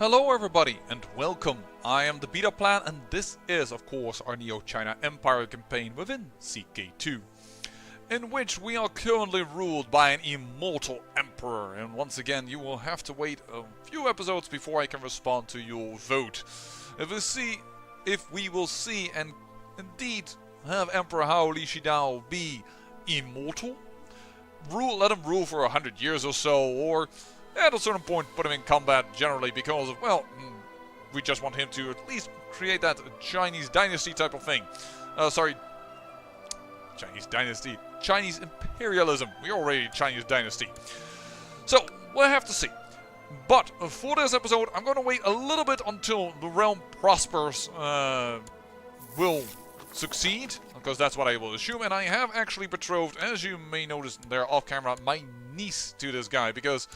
Hello everybody and welcome. I am the Beta Plan and this is of course our Neo-China Empire campaign within CK2, in which we are currently ruled by an immortal emperor, and once again you will have to wait a few episodes before I can respond to your vote. If we will see and indeed have Emperor Hao Li Shidao be immortal, let him rule for 100 years or so, or at a certain point put him in combat generally because of, well, we just want him to at least create that Chinese dynasty type of thing. Chinese dynasty. Chinese imperialism. We're already Chinese dynasty. So, we'll have to see. But for this episode, I'm going to wait a little bit until the realm prospers will succeed, because that's what I will assume. And I have actually betrothed, as you may notice there off camera, my niece to this guy, because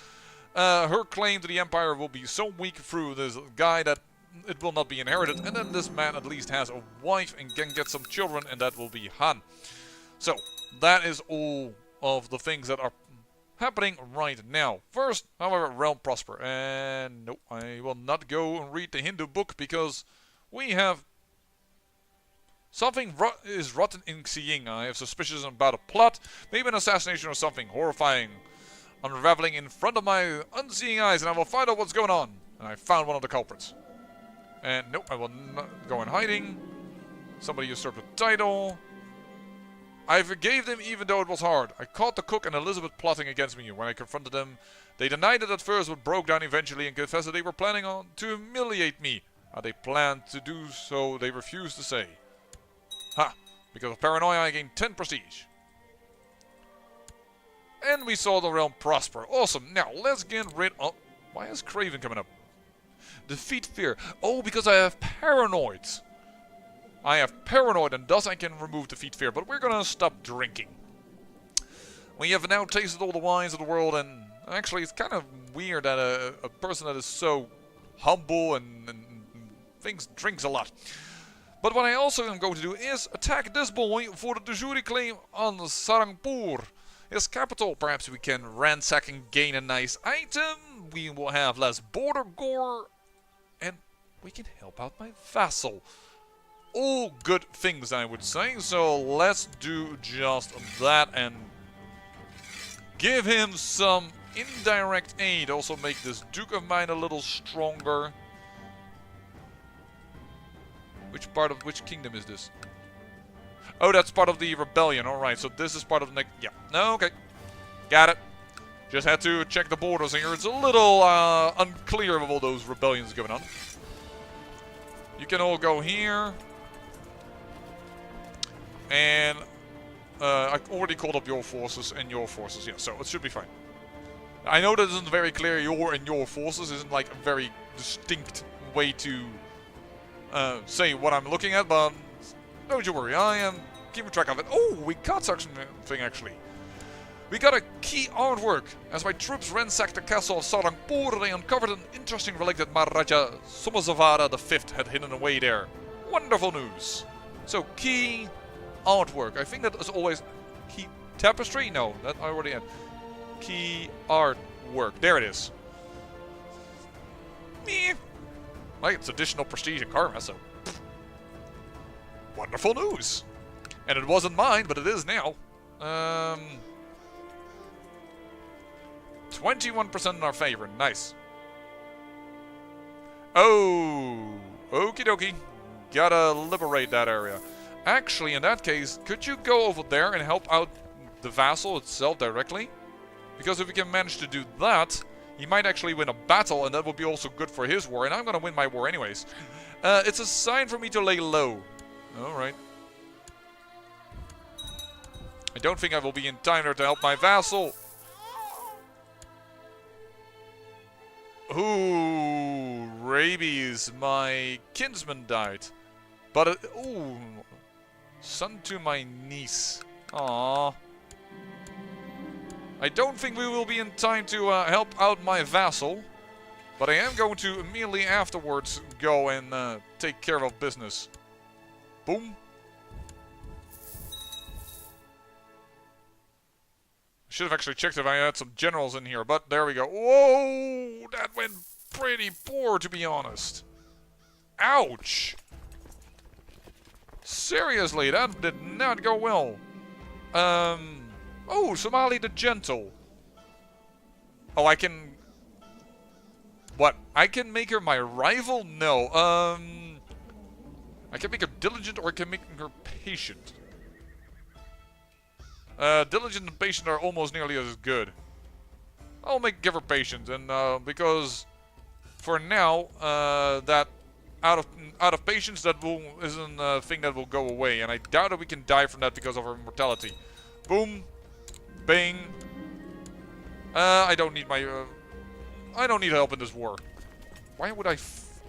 her claim to the empire will be so weak through this guy that it will not be inherited, and then this man at least has a wife and can get some children, and that will be Han. So, that is all of the things that are happening right now. First, however, realm prosper. And no, I will not go and read the Hindu book, because we have something is rotten in Xiying. I have suspicions about a plot, maybe an assassination or something horrifying unraveling in front of my unseeing eyes, and I will find out what's going on. And I found one of the culprits. And nope, I will not go in hiding. Somebody usurped the title. I forgave them even though it was hard. I caught the cook and Elizabeth plotting against me. When I confronted them, they denied it at first, but broke down eventually and confessed that they were planning on to humiliate me. How they planned to do so, they refused to say. Ha! Because of paranoia, I gained 10 prestige. And we saw the realm prosper. Awesome. Now, let's get rid of... Why is Craven coming up? Defeat fear. Oh, because I have paranoid. I have paranoid, and thus I can remove defeat fear. But we're going to stop drinking. We have now tasted all the wines of the world, and actually it's kind of weird that a person that is so humble and drinks a lot. But what I also am going to do is attack this boy for the de jure claim on Sarangpur. His capital. Perhaps we can ransack and gain a nice item. We will have less border gore. And we can help out my vassal. All good things, I would say. So let's do just that and give him some indirect aid. Also make this Duke of mine a little stronger. Which kingdom is this? Oh, that's part of the rebellion. Alright, so this is part of the next... Yeah. No, okay. Got it. Just had to check the borders here. It's a little unclear with all those rebellions going on. You can all go here. And I already called up your forces and your forces. Yeah, so it should be fine. I know that isn't very clear. Your and your forces isn't like a very distinct way to say what I'm looking at, but... Don't you worry, I am keeping track of it. Oh, we got something actually. We got a key artwork. As my troops ransacked the castle of Sarangpur, they uncovered an interesting relic that Maharaja Somazavara V had hidden away there. Wonderful news. So, key artwork. I think that is always... Key tapestry? No, that I already had. Key artwork. There it is. Meh. Like, it's additional prestige and karma, so... Wonderful news! And it wasn't mine, but it is now. 21% in our favor. Nice. Oh! Okie dokie. Gotta liberate that area. Actually, in that case, could you go over there and help out the vassal itself directly? Because if we can manage to do that, he might actually win a battle, and that would be also good for his war, and I'm gonna win my war anyways. It's a sign for me to lay low. Alright. I don't think I will be in time there to help my vassal. Ooh, rabies. My kinsman died. But, ooh. Son to my niece. Aww. I don't think we will be in time to help out my vassal. But I am going to immediately afterwards go and take care of business. Boom. Should have actually checked if I had some generals in here, but there we go. Whoa! That went pretty poor, to be honest. Ouch! Seriously, that did not go well. Oh, Somali the Gentle. Oh, I can... What? I can make her my rival? No. I can make her diligent or I can make her patient. Diligent and patient are almost nearly as good. I'll give her patient, and because for now, that out of patience that isn't a thing that will go away, and I doubt that we can die from that because of her mortality. Boom, bang. I don't need I don't need help in this war. Why would I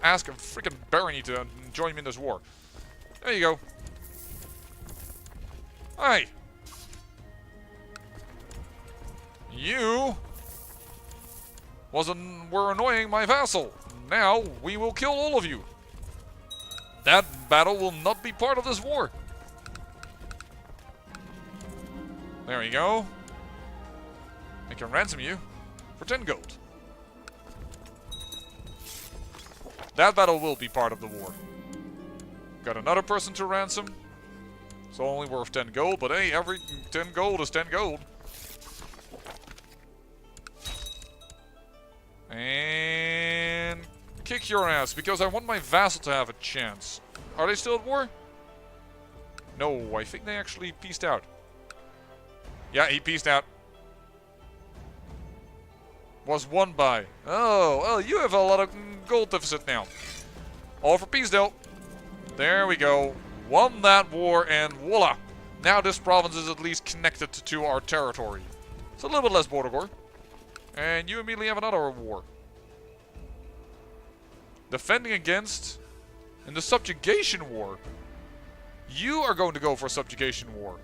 ask a freaking barony to join me in this war? There you go. Hi. You were annoying my vassal. Now we will kill all of you. That battle will not be part of this war. There you go. I can ransom you for 10 gold. That battle will be part of the war. Got another person to ransom. It's only worth 10 gold, but hey, every 10 gold is 10 gold. And kick your ass, because I want my vassal to have a chance. Are they still at war? No, I think they actually peaced out. Yeah, he peaced out. Was won by. Oh, well, you have a lot of gold deficit now. All for peace, though. There we go. Won that war, and voila. Now this province is at least connected to our territory. It's a little bit less border war. And you immediately have another war. Defending against in the subjugation war. You are going to go for a subjugation war.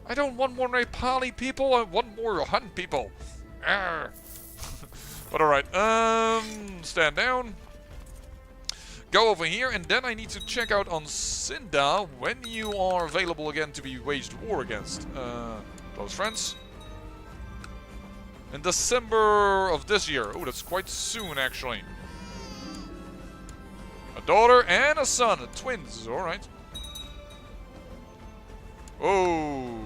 I don't want more Nepali people, I want more Han people. Arr. But alright, stand down. Go over here, and then I need to check out on Sinda when you are available again to be waged war against. Close friends. In December of this year. Oh, that's quite soon, actually. A daughter and a son. Twins. Alright. Oh.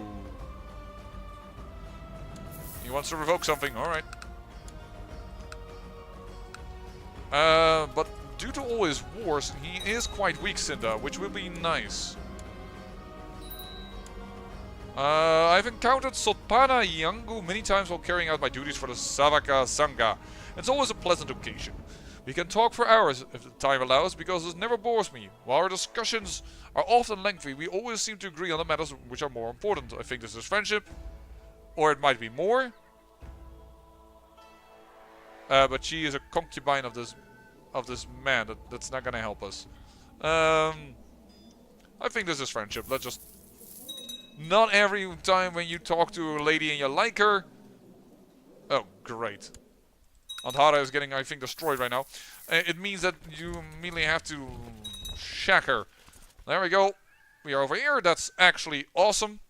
He wants to revoke something. Alright. But due to all his wars, he is quite weak, Sinda, which will be nice. I've encountered Sotpana Yangu many times while carrying out my duties for the Savaka Sangha. It's always a pleasant occasion. We can talk for hours if the time allows, because it never bores me. While our discussions are often lengthy, we always seem to agree on the matters which are more important. I think this is friendship, or it might be more. But she is a concubine of this man. That's not gonna help us. I think this is friendship. Let's just... Not every time when you talk to a lady and you like her. Oh, great. Andhara is getting, I think, destroyed right now. It means that you immediately have to shack her. There we go. We are over here. That's actually awesome.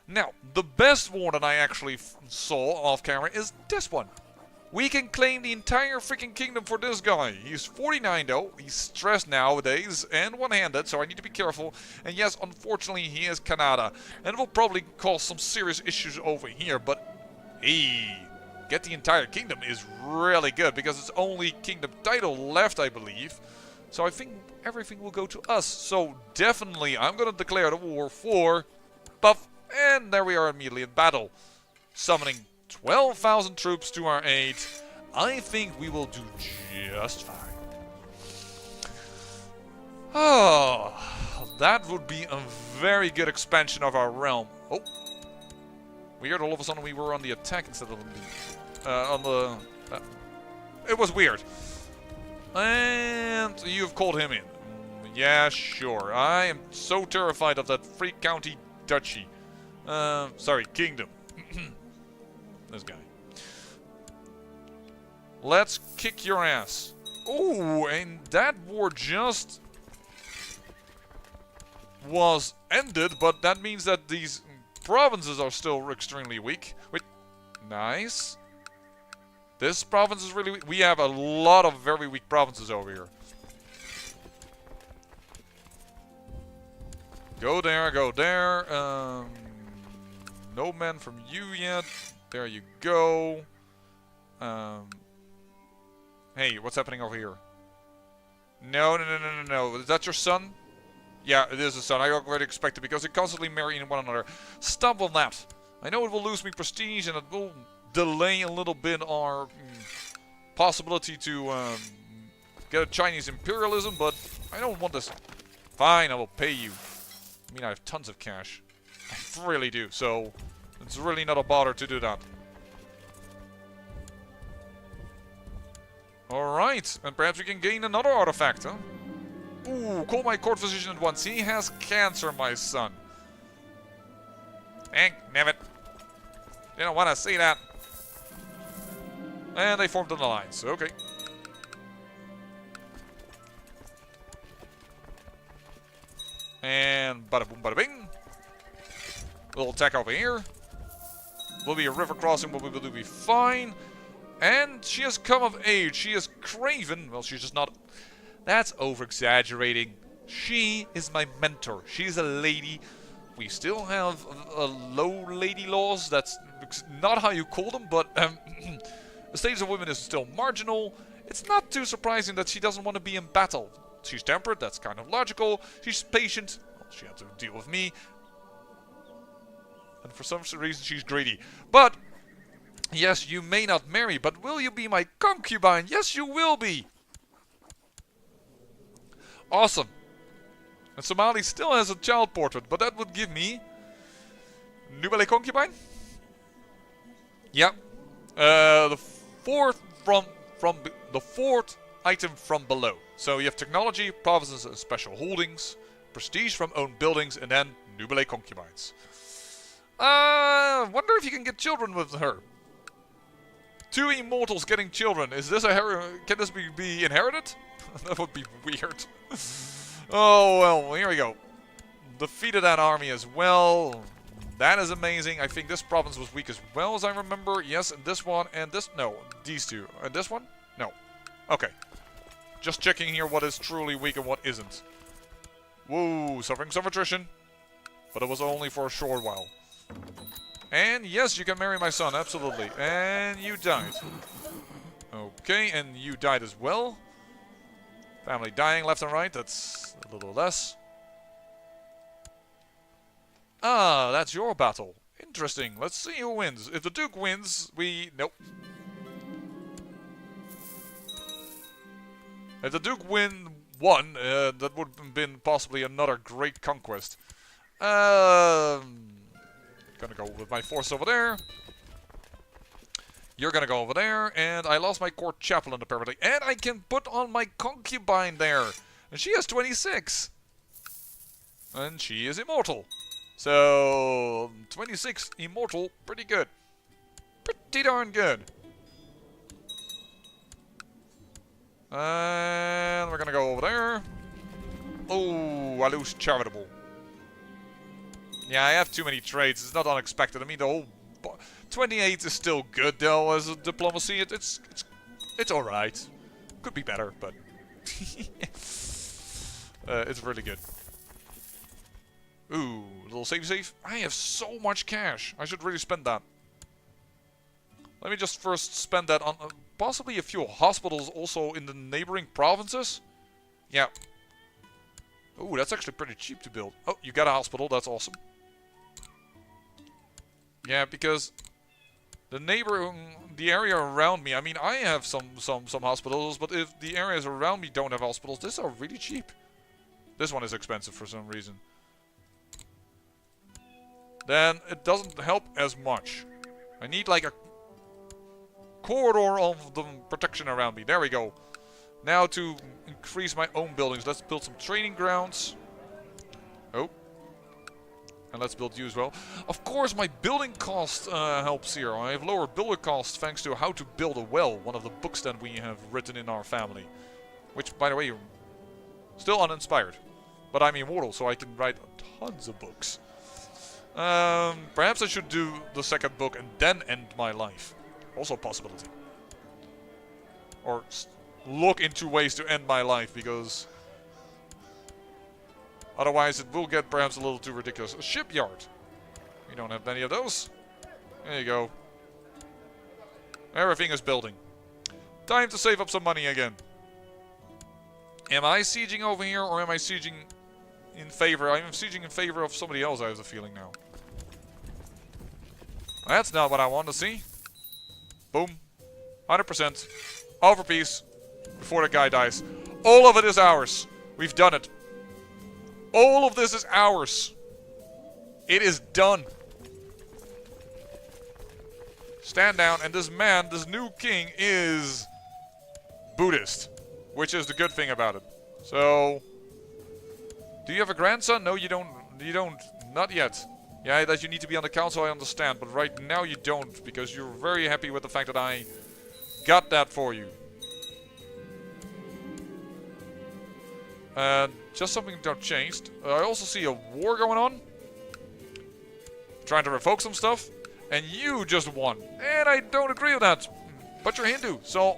Now, the best war that I actually saw off camera is this one. We can claim the entire freaking kingdom for this guy. He's 49 though, he's stressed nowadays, and one-handed, so I need to be careful. And yes, unfortunately, he is Canada. And it will probably cause some serious issues over here, but hey, get the entire kingdom is really good, because it's only kingdom title left, I believe. So I think everything will go to us. So definitely, I'm going to declare the war for Puff, and there we are immediately in battle. Summoning 12,000 troops to our aid. I think we will do just fine. Oh, that would be a very good expansion of our realm. Oh, weird. All of a sudden we were on the attack instead of on the. It was weird. And you've called him in. Yeah, sure. I am so terrified of that free county duchy. Sorry, kingdom. This guy. Let's kick your ass. Oh, and that war just was ended, but that means that these provinces are still extremely weak. Wait, nice. This province is really weak. We have a lot of very weak provinces over here. Go there, go there. No men from you yet. There you go. Hey, what's happening over here? No. Is that your son? Yeah, it is a son. I already expected because they constantly marrying one another. Stop on that. I know it will lose me prestige and it will delay a little bit our possibility to get a Chinese imperialism, but I don't want this. Fine, I will pay you. I mean, I have tons of cash. I really do, so it's really not a bother to do that. Alright, and perhaps we can gain another artifact, huh? Ooh, call my court physician at once. He has cancer, my son. Dang, damn it. You don't want to see that. And they formed an alliance, okay. And bada boom, bada bing. Little attack over here. Will be a river crossing, but we will be fine. And she has come of age. She is craven. Well, she's just not. That's over-exaggerating. She is my mentor. She's a lady. We still have low lady laws. That's not how you call them, but the status of women is still marginal. It's not too surprising that she doesn't want to be in battle. She's temperate. That's kind of logical. She's patient. Well, she had to deal with me. And for some reason, she's greedy. But yes, you may not marry, but will you be my concubine? Yes, you will be. Awesome. And Somali still has a child portrait, but that would give me Nouvelle concubine. Yep. The fourth the fourth item from below. So you have technology, provinces, and special holdings, prestige from owned buildings, and then Nouvelle concubines. Wonder if you can get children with her. 2 immortals getting children. Is this can this be inherited? That would be weird. Oh, well, here we go. Defeated that army as well. That is amazing. I think this province was weak as well, as I remember. Yes, and this one, and this... No, these two. And this one? No. Okay. Just checking here what is truly weak and what isn't. Whoa, suffering some attrition. But it was only for a short while. And yes, you can marry my son, absolutely. And you died. Okay, and you died as well. Family dying left and right, that's a little less. Ah, that's your battle. Interesting. Let's see who wins. If the Duke wins, we... Nope. If the Duke won, that would have been possibly another great conquest. Gonna go with my force over there. You're gonna go over there, and I lost my court chaplain apparently. And I can put on my concubine there. And she has 26. And she is immortal. So, 26 immortal, pretty good. Pretty darn good. And we're gonna go over there. Oh, I lose charitable. Yeah, I have too many trades. It's not unexpected. I mean, the whole 28 is still good though as a diplomacy. It's all right. Could be better, but it's really good. Ooh, little save. I have so much cash. I should really spend that. Let me just first spend that on possibly a few hospitals also in the neighboring provinces. Yeah. Ooh, that's actually pretty cheap to build. Oh, you got a hospital. That's awesome. Yeah, because the area around me, I mean, I have some hospitals, but if the areas around me don't have hospitals, these are really cheap. This one is expensive for some reason. Then it doesn't help as much. I need like a corridor of the protection around me. There we go. Now to increase my own buildings, let's build some training grounds. Oh. And let's build you as well. Of course, my building cost helps here. I have lower builder costs thanks to How to Build a Well, one of the books that we have written in our family. Which, by the way, still uninspired. But I'm immortal, so I can write tons of books. Perhaps I should do the second book and then end my life. Also a possibility. Or look into ways to end my life, because otherwise it will get perhaps a little too ridiculous. A shipyard. We don't have many of those. There you go. Everything is building. Time to save up some money again. Am I sieging over here, or am I sieging in favor? I'm sieging in favor of somebody else, I have the feeling now. That's not what I want to see. Boom. 100%. Over peace. Before the guy dies. All of it is ours. We've done it. All of this is ours. It is done. Stand down. And this man, this new king, is Buddhist. Which is the good thing about it. So, do you have a grandson? No, you don't. You don't. Not yet. Yeah, that you need to be on the council, I understand. But right now you don't. Because you're very happy with the fact that I got that for you. Just something that changed. I also see a war going on. Trying to revoke some stuff. And you just won. And I don't agree with that. But you're Hindu, so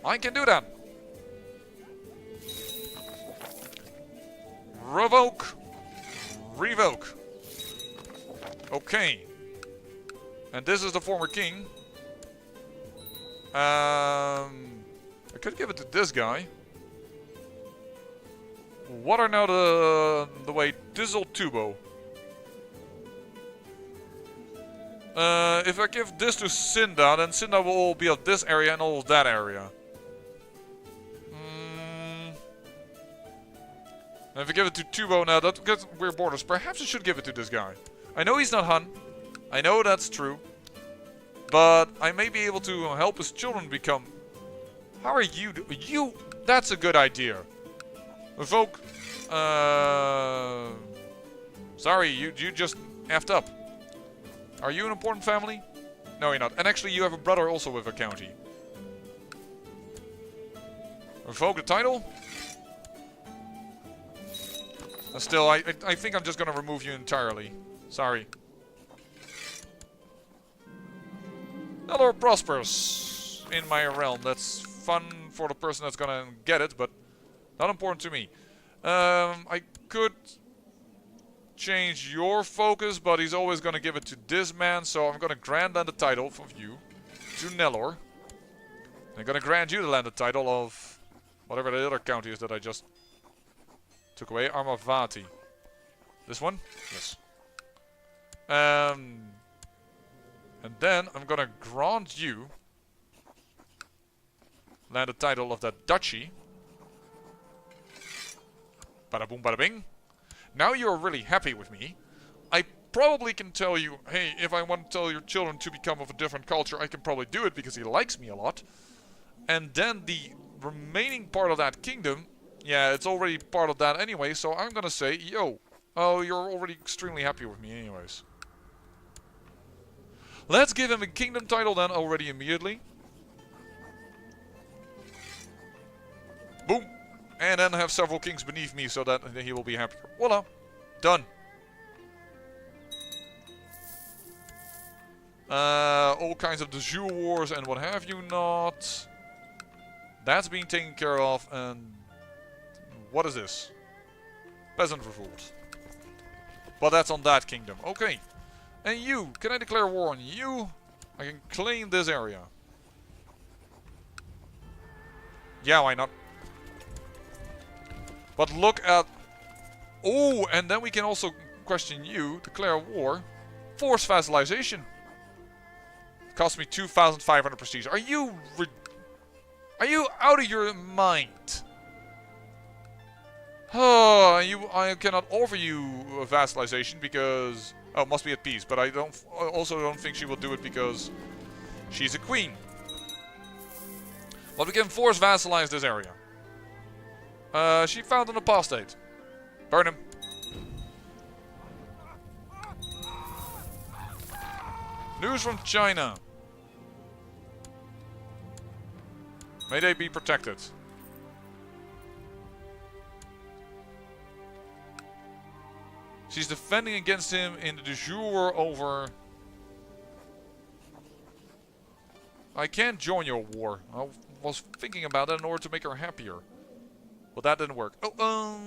I can do that. Revoke. Revoke. Okay. And this is the former king. I could give it to this guy. What are now the way? Dizzle Tubo. If I give this to Cinda, then Cinda will all be of this area and all of that area. And if I give it to Tubo now, that gets weird borders. Perhaps I should give it to this guy. I know he's not Han. I know that's true. But I may be able to help his children become... How are you you? That's a good idea. Evoke. Sorry, you just effed up. Are you an important family? No, you're not. And actually, you have a brother also with a county. Revoke the title. And still, I think I'm just gonna remove you entirely. Sorry. Another prospers in my realm. That's fun for the person that's gonna get it, but not important to me. I could change your focus, but he's always gonna give it to this man, so I'm gonna grant then the title of you to Nellor. I'm gonna grant you the landed title of whatever the other county is that I just took away. Armavati. This one? Yes. And then I'm gonna grant you landed title of that duchy. Bada boom, bada bing. Now you're really happy with me. I probably can tell you, hey, if I want to tell your children to become of a different culture, I can probably do it because he likes me a lot. And then the remaining part of that kingdom, yeah, it's already part of that anyway, so I'm gonna say, yo, oh, you're already extremely happy with me anyways. Let's give him a kingdom title then already immediately. Boom. And then have several kings beneath me so that he will be happier. Voila. Done. All kinds of de jure wars and what have you not. That's being taken care of. And what is this? Peasant revolt. But that's on that kingdom. Okay. And you. Can I declare war on you? I can claim this area. Yeah, why not? But look at... Oh, and then we can also question you. Declare war. Force vassalization. Cost me 2,500 prestige. Are you out of your mind? Oh, I cannot offer you a vassalization because... Oh, must be at peace. But I also don't think she will do it because she's a queen. But we can force vassalize this area. She found an apostate. Burn him. News from China. May they be protected. She's defending against him in the de jure over... I can't join your war. was thinking about that in order to make her happier. But that didn't work. Oh,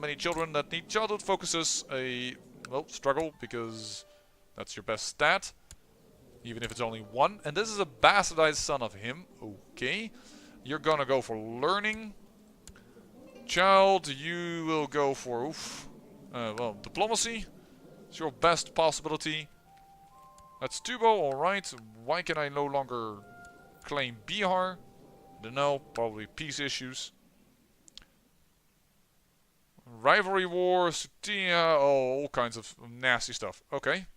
many children that need childhood focuses. Well, struggle, because that's your best stat. Even if it's only one. And this is a bastardized son of him. Okay. You're gonna go for learning. Child, you will go for, well, diplomacy. It's your best possibility. That's Tubo, alright. Why can I no longer claim Bihar? Don't know, probably peace issues. Rivalry wars, Sutia, all kinds of nasty stuff. Okay.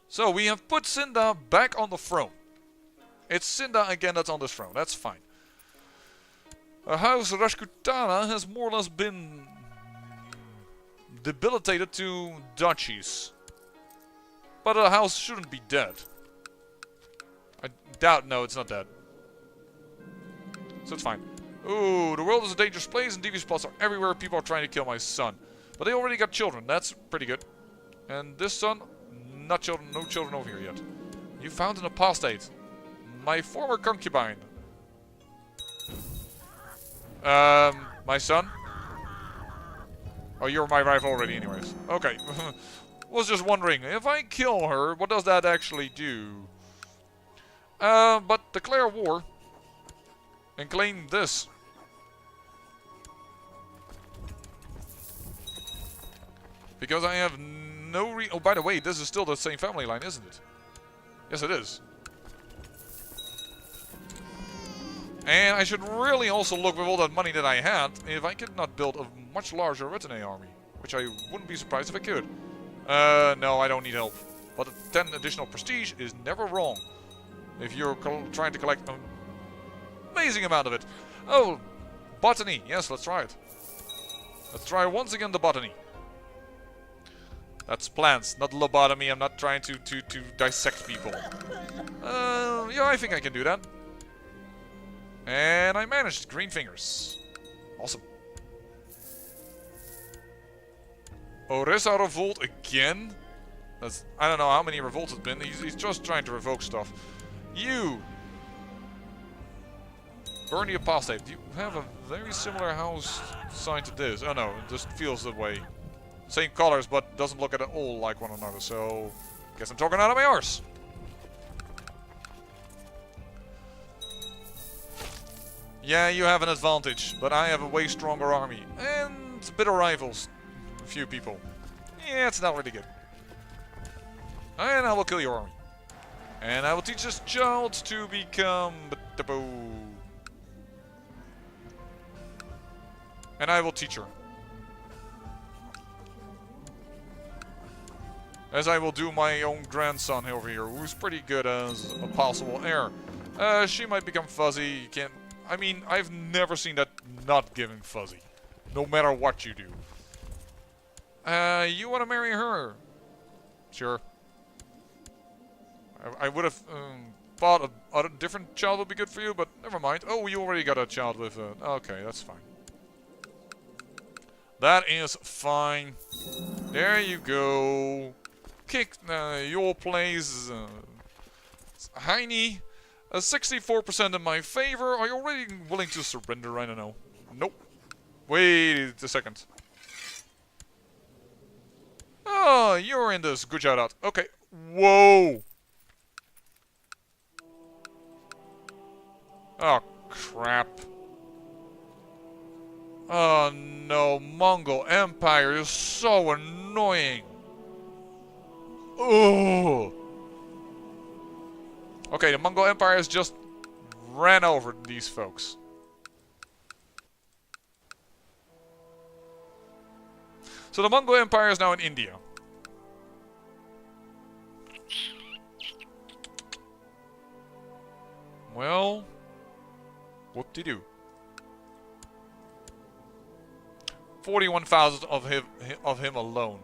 So we have put Sinda back on the throne. It's Sinda again that's on this throne. That's fine. House Rashkutana has more or less been debilitated to duchies. But the house shouldn't be dead. I doubt, no, it's not dead. So it's fine. Ooh, the world is a dangerous place and devious plots are everywhere. People are trying to kill my son. But they already got children. That's pretty good. And this son, not children, no children over here yet. You found an apostate. My former concubine. My son? Oh, you're my rival already anyways. Okay. Was just wondering, if I kill her, what does that actually do? But declare war. And claim this. Because I have no oh, by the way, this is still the same family line, isn't it? Yes, it is. And I should really also look with all that money that I had if I could not build a much larger retinue army. Which I wouldn't be surprised if I could. No, I don't need help. But 10 additional prestige is never wrong. If you're trying to collect an amazing amount of it. Oh, botany. Yes, let's try it. Let's try once again the botany. That's plants, not lobotomy. I'm not trying to dissect people. Yeah, I think I can do that. And I managed. Green fingers. Awesome. Orisa revolt again? That's, I don't know how many revolts it's been. He's just trying to revoke stuff. You! Burn the apostate. You have a very similar house sign to this. Oh no, it just feels that way. Same colors, but doesn't look at all like one another, so guess I'm talking out of my arse. Yeah, you have an advantage, but I have a way stronger army. And a bit of rivals. A few people. Yeah, it's not really good. And I will kill your army. And I will teach this child to become... And I will teach her. As I will do my own grandson over here, who's pretty good as a possible heir. She might become fuzzy. You can't... I mean, I've never seen that not giving fuzzy. No matter what you do. You want to marry her? Sure. I would have thought a different child would be good for you, but never mind. Oh, you already got a child with... okay, that's fine. That is fine. There you go. Kick your plays. Heine. 64% in my favor. Are you already willing to surrender? I don't know. Nope. Wait a second. Oh, you're in this. Good shout out. Okay. Whoa. Oh, crap. Oh no, Mongol Empire is so annoying. Oh. Okay, the Mongol Empire has just ran over these folks. So the Mongol Empire is now in India. Well, whoop-de-doo. 41,000 of him alone.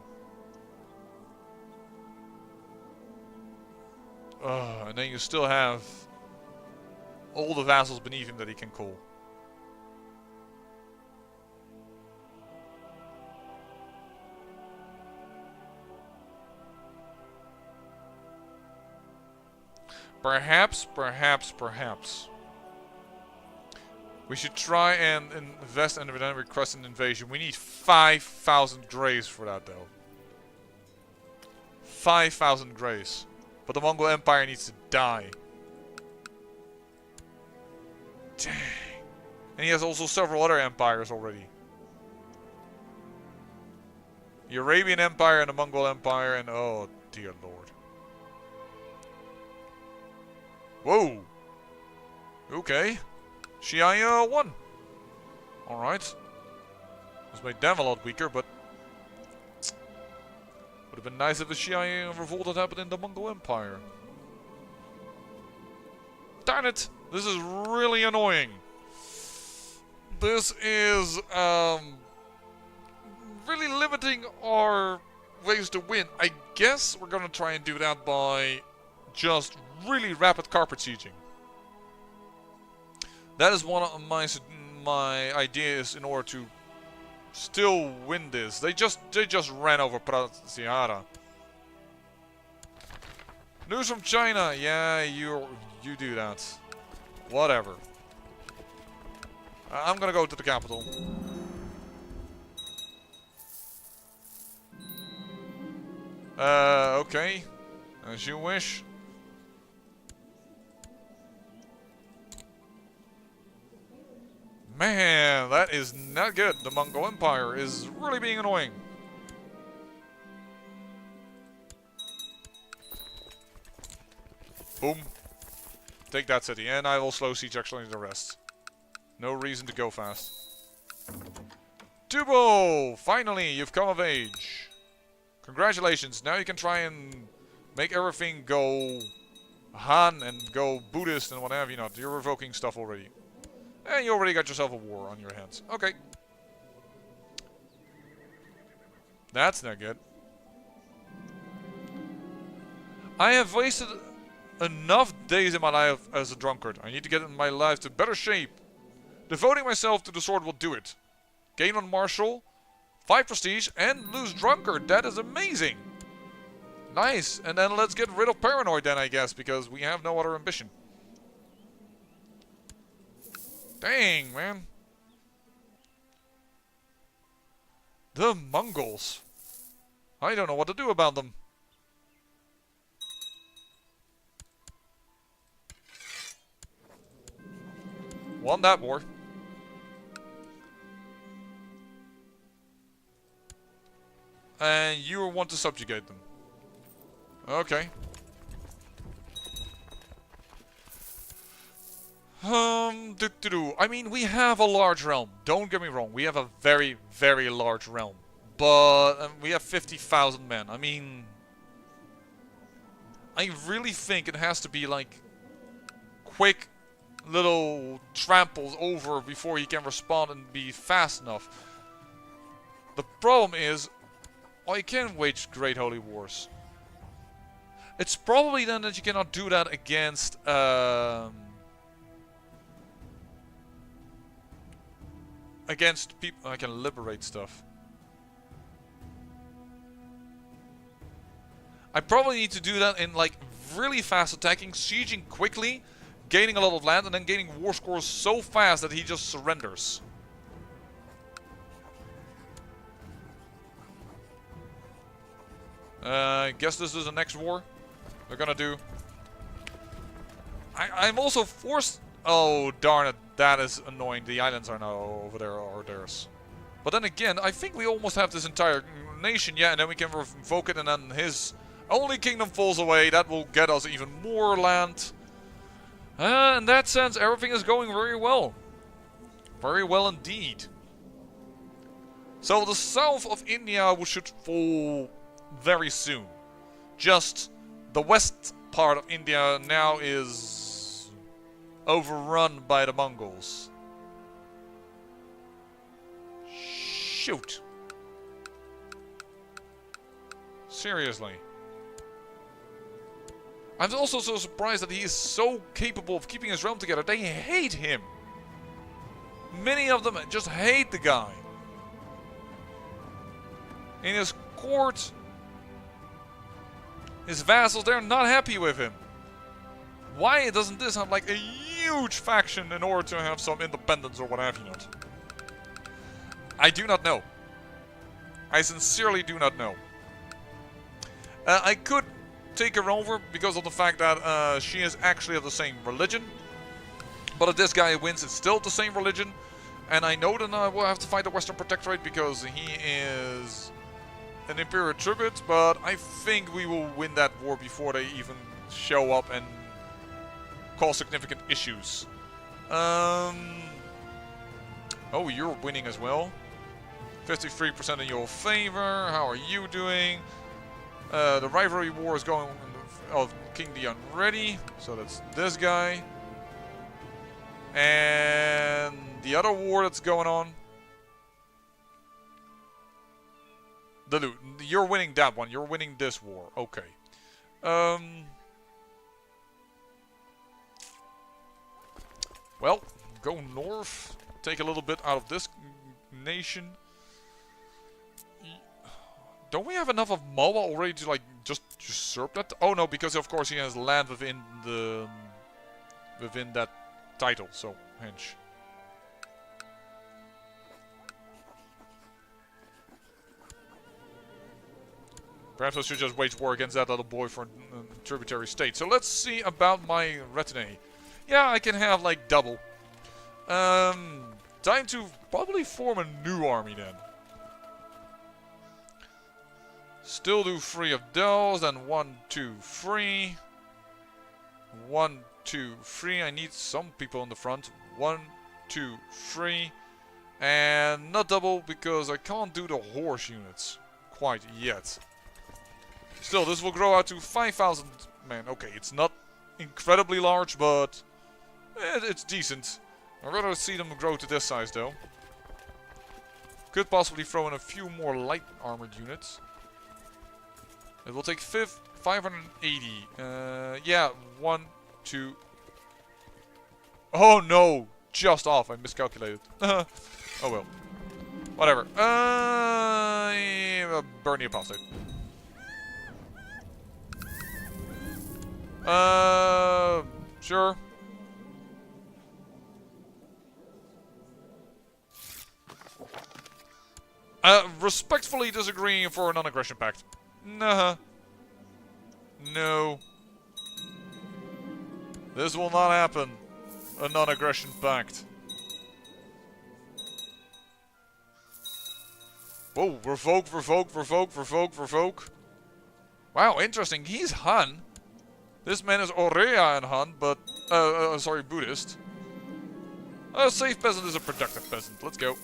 And then you still have all the vassals beneath him that he can call. Perhaps. We should try and invest and then request an invasion. We need 5,000 grays for that though. 5,000 grays. But the Mongol Empire needs to die. Dang. And he has also several other empires already. The Arabian Empire and the Mongol Empire and oh dear lord. Whoa. Okay. Shia won. Alright. This made them a lot weaker, but would have been nice if the Shia revolt had happened in the Mongol Empire. Darn it! This is really annoying. This is really limiting our ways to win. I guess we're gonna try and do that by just really rapid carpet sieging. That is one of my ideas in order to still win this. They just ran over Pratiara. News from China. Yeah, you do that. Whatever. I'm gonna go to the capital. Okay. As you wish. Man, that is not good. The Mongol Empire is really being annoying. Boom. Take that city, and I will slow siege actually the rest. No reason to go fast. Tubo! Finally, you've come of age. Congratulations, now you can try and make everything go Han and go Buddhist and what have you not. You're revoking stuff already. And you already got yourself a war on your hands. Okay. That's not good. I have wasted enough days in my life as a drunkard. I need to get my life to better shape. Devoting myself to the sword will do it. Gain on martial, 5 prestige, and lose drunkard. That is amazing. Nice. And then let's get rid of paranoid then, I guess, because we have no other ambition. Dang, man. The Mongols. I don't know what to do about them. Won that war. And you want to subjugate them. Okay. I mean, we have a large realm. Don't get me wrong. We have a very, very large realm. But we have 50,000 men. I mean, I really think it has to be like quick little tramples over before he can respond and be fast enough. The problem is, I can wage great holy wars. It's probably then that you cannot do that against against people. I can liberate stuff. I probably need to do that in like really fast attacking, sieging quickly, gaining a lot of land, and then gaining war scores so fast that he just surrenders. I guess this is the next war they're gonna do. I'm also forced. Oh darn it, that is annoying. The islands are now over there, or theirs. But then again, I think we almost have this entire nation, yeah, and then we can revoke it, and then his only kingdom falls away. That will get us even more land. In that sense, everything is going very well. Very well indeed. So the south of India should fall very soon. Just the west part of India now is overrun by the Mongols. Shoot. Seriously. I'm also so surprised that he is so capable of keeping his realm together. They hate him. Many of them just hate the guy. In his court, his vassals, they're not happy with him. Why doesn't this have like a huge faction in order to have some independence or what have you not? I do not know. I sincerely do not know. I could take her over because of the fact that she is actually of the same religion. But if this guy wins, it's still the same religion. And I know that I will have to fight the Western Protectorate because he is an Imperial tribute. But I think we will win that war before they even show up and cause significant issues. Oh, you're winning as well. 53% in your favor. How are you doing? The rivalry war is going of King the Unready. So that's this guy. And the other war that's going on. The loot. You're winning that one. You're winning this war. Okay. Well, go north. Take a little bit out of this nation. Don't we have enough of Moa already to like just usurp that? Oh no, because of course he has land within the that title. So hence. Perhaps I should just wage war against that little boy for a tributary state. So let's see about my retinue. Yeah, I can have like double. Time to probably form a new army then. Still do 3 of those, then 1, 2, 3. 1, 2, 3. I need some people in the front. 1, 2, 3. And not double because I can't do the horse units quite yet. Still, this will grow out to 5,000 men. Okay, it's not incredibly large, but it's decent. I'd rather see them grow to this size though. Could possibly throw in a few more light armored units. It will take 580. Yeah, 1, 2. Oh no! Just off. I miscalculated. Oh well. Whatever. Burn the apostate. Sure. Respectfully disagreeing for a non-aggression pact. Nah. No. This will not happen. A non-aggression pact. Whoa, revoke, revoke, revoke, revoke, revoke. Wow, interesting. He's Han. This man is Aurea and Han, but... sorry, Buddhist. A safe peasant is a productive peasant. Let's go.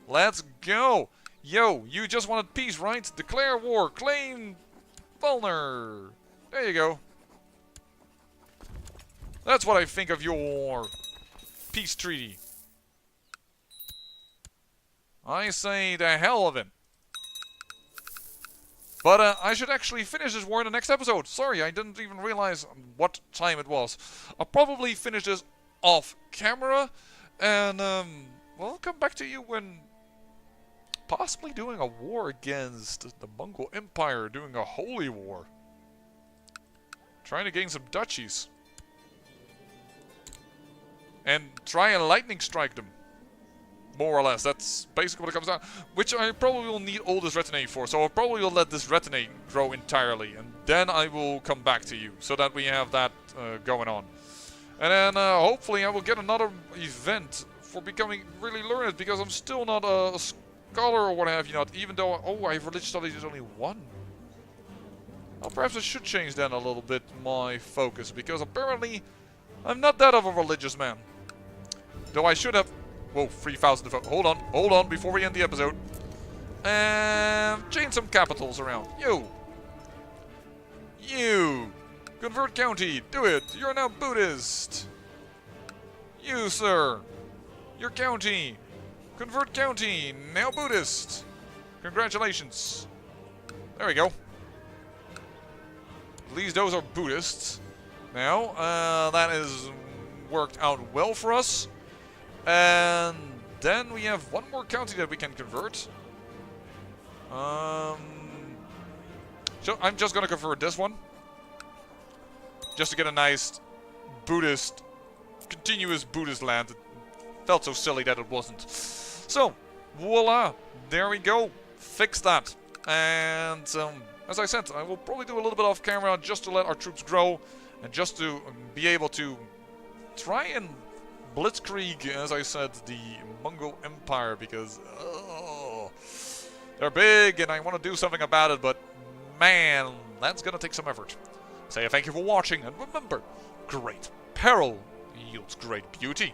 Let's go! Yo, you just wanted peace, right? Declare war. Claim Vulner. There you go. That's what I think of your peace treaty. I say the hell of it. But I should actually finish this war in the next episode. Sorry, I didn't even realize what time it was. I'll probably finish this off camera. And, well, I'll come back to you when possibly doing a war against the Mongol Empire. Doing a holy war. Trying to gain some duchies. And try and lightning strike them. More or less, that's basically what it comes down. Which I probably will need all this retinue for. So I'll probably will let this retinue grow entirely. And then I will come back to you. So that we have that going on. And then hopefully I will get another event for becoming really learned. Because I'm still not a scholar or what have you not. Even though, oh, I have religious studies is only 1. Well, perhaps I should change then a little bit my focus. Because apparently I'm not that of a religious man. Though I should have... Whoa, 3,000 to vote. Hold on, before we end the episode. Change some capitals around. You! Convert county, do it! You're now Buddhist! You, sir! Your county! Convert county, now Buddhist! Congratulations! There we go. At least those are Buddhists. Now, that has worked out well for us. And then we have one more county that we can convert. So I'm just gonna convert this one. Just to get a nice Buddhist, continuous Buddhist land. It felt so silly that it wasn't. So, voila, there we go. Fix that. And as I said, I will probably do a little bit off camera just to let our troops grow and just to be able to try and blitzkrieg, as I said, the Mongol Empire, because they're big and I want to do something about it, but man, that's gonna take some effort. Say thank you for watching, and remember, great peril yields great beauty.